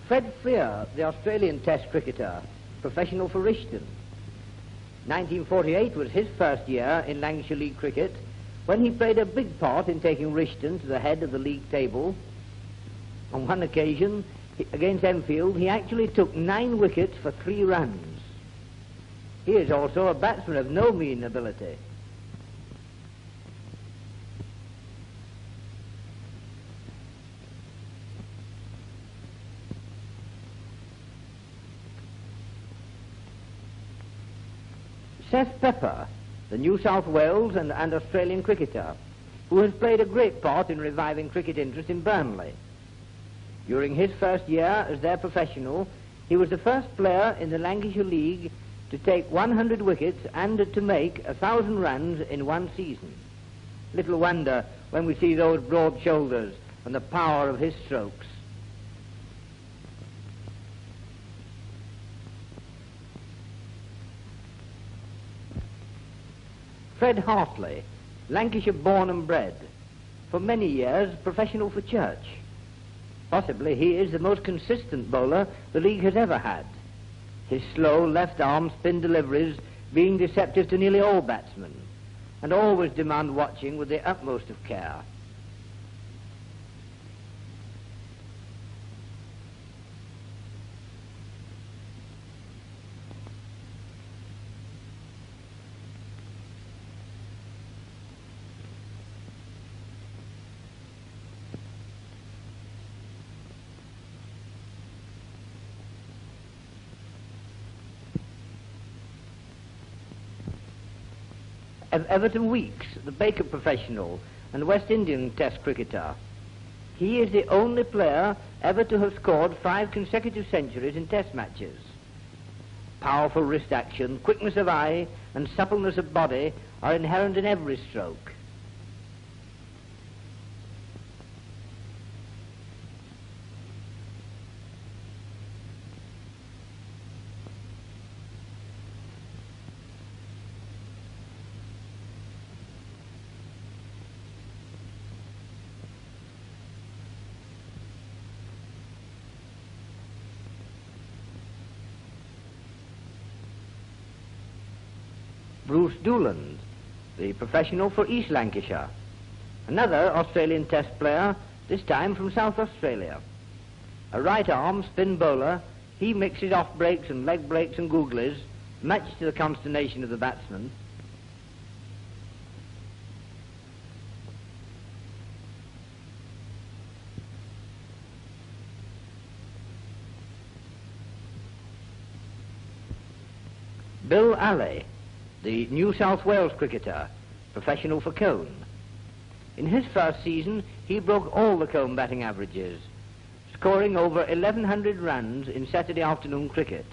Fred Freer, the Australian Test cricketer, professional for Rishton. 1948 was his first year in Lancashire League cricket, when he played a big part in taking Rishton to the head of the league table. On one occasion, against Enfield, he actually took 9 wickets for 3 runs. He is also a batsman of no mean ability. Cec Pepper, the New South Wales and Australian cricketer, who has played a great part in reviving cricket interest in Burnley. During his first year as their professional, he was the first player in the Lancashire League to take 100 wickets and to make 1,000 runs in one season. Little wonder when we see those broad shoulders and the power of his strokes. Fred Hartley, Lancashire born and bred, for many years professional for Church. Possibly he is the most consistent bowler the league has ever had, his slow left-arm spin deliveries being deceptive to nearly all batsmen, and always demand watching with the utmost of care. Everton Weeks, the Bacup professional and West Indian Test cricketer. He is the only player ever to have scored 5 consecutive centuries in Test matches. Powerful wrist action, quickness of eye and suppleness of body are inherent in every stroke. Dooland, the professional for East Lancashire. Another Australian Test player, this time from South Australia. A right-arm spin bowler, he mixes off breaks and leg breaks and googlies, much to the consternation of the batsman. Bill Alley, the New South Wales cricketer, professional for Cone. In his first season, he broke all the Cone batting averages, scoring over 1,100 runs in Saturday afternoon cricket.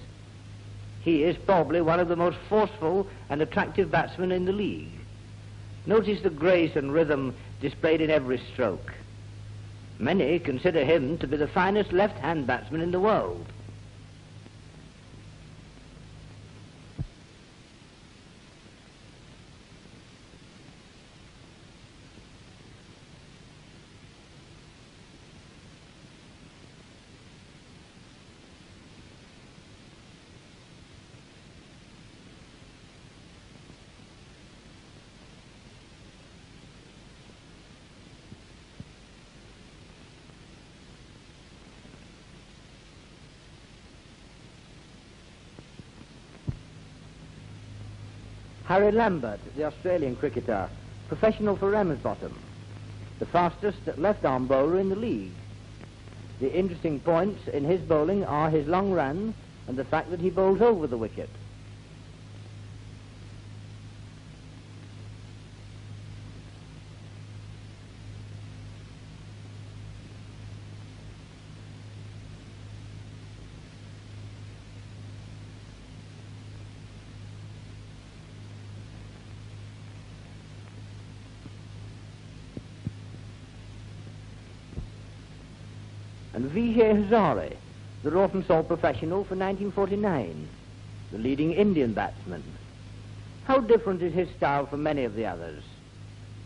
He is probably one of the most forceful and attractive batsmen in the league. Notice the grace and rhythm displayed in every stroke. Many consider him to be the finest left-hand batsman in the world. Hary Lambert, the Australian cricketer, professional for Ramsbottom, the fastest left-arm bowler in the league. The interesting points in his bowling are his long run and the fact that he bowls over the wicket. And Vijay Hazare, the Rawtenstall professional for 1949, the leading Indian batsman. How different is his style from many of the others.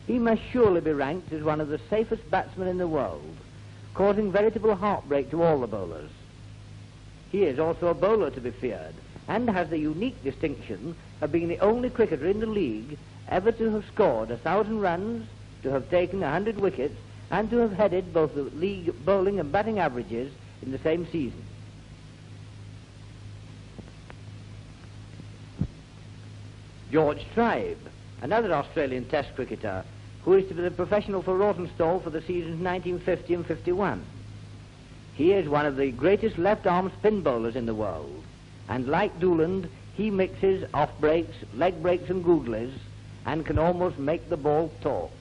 He must surely be ranked as one of the safest batsmen in the world, causing veritable heartbreak to all the bowlers. He is also a bowler to be feared, and has the unique distinction of being the only cricketer in the league ever to have scored 1,000 runs, to have taken 100 wickets, and to have headed both the league bowling and batting averages in the same season. George Tribe, another Australian Test cricketer, who is to be the professional for Rawtenstall for the seasons 1950 and 51. He is one of the greatest left-arm spin bowlers in the world, and like Dooland, he mixes off-breaks, leg breaks and googlies, and can almost make the ball talk.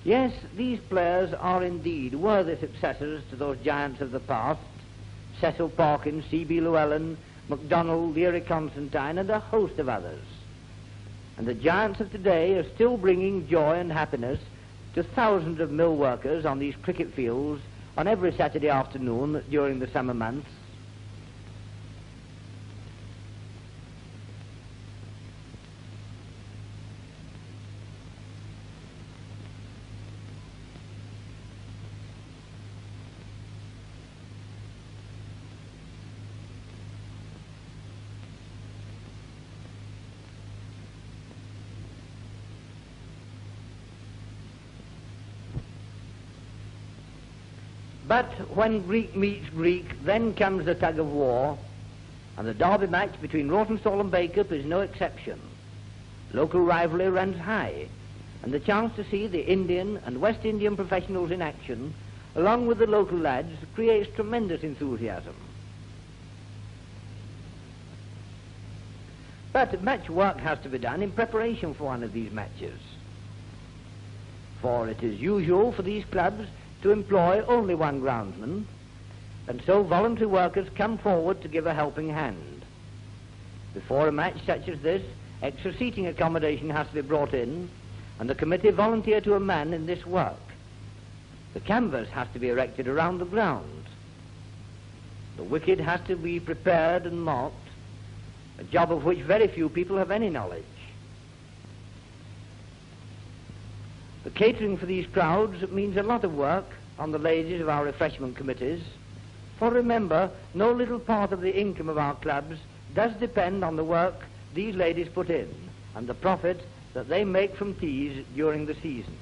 Yes, these players are indeed worthy successors to those giants of the past, Cecil Parkins, C.B. Llewellyn, MacDonald, Leary Constantine, and a host of others. And the giants of today are still bringing joy and happiness to thousands of mill workers on these cricket fields on every Saturday afternoon during the summer months. But when Greek meets Greek, then comes the tug of war, and the derby match between Rawtenstall and Bacup is no exception. Local rivalry runs high, and the chance to see the Indian and West Indian professionals in action, along with the local lads, creates tremendous enthusiasm. But much work has to be done in preparation for one of these matches. For it is usual for these clubs to employ only one groundsman, and so voluntary workers come forward to give a helping hand. Before a match such as this, extra seating accommodation has to be brought in, and the committee volunteer to a man in this work. The canvas has to be erected around the ground. The wicket has to be prepared and marked, a job of which very few people have any knowledge. The catering for these crowds means a lot of work on the ladies of our refreshment committees, for remember, no little part of the income of our clubs does depend on the work these ladies put in and the profit that they make from teas during the season.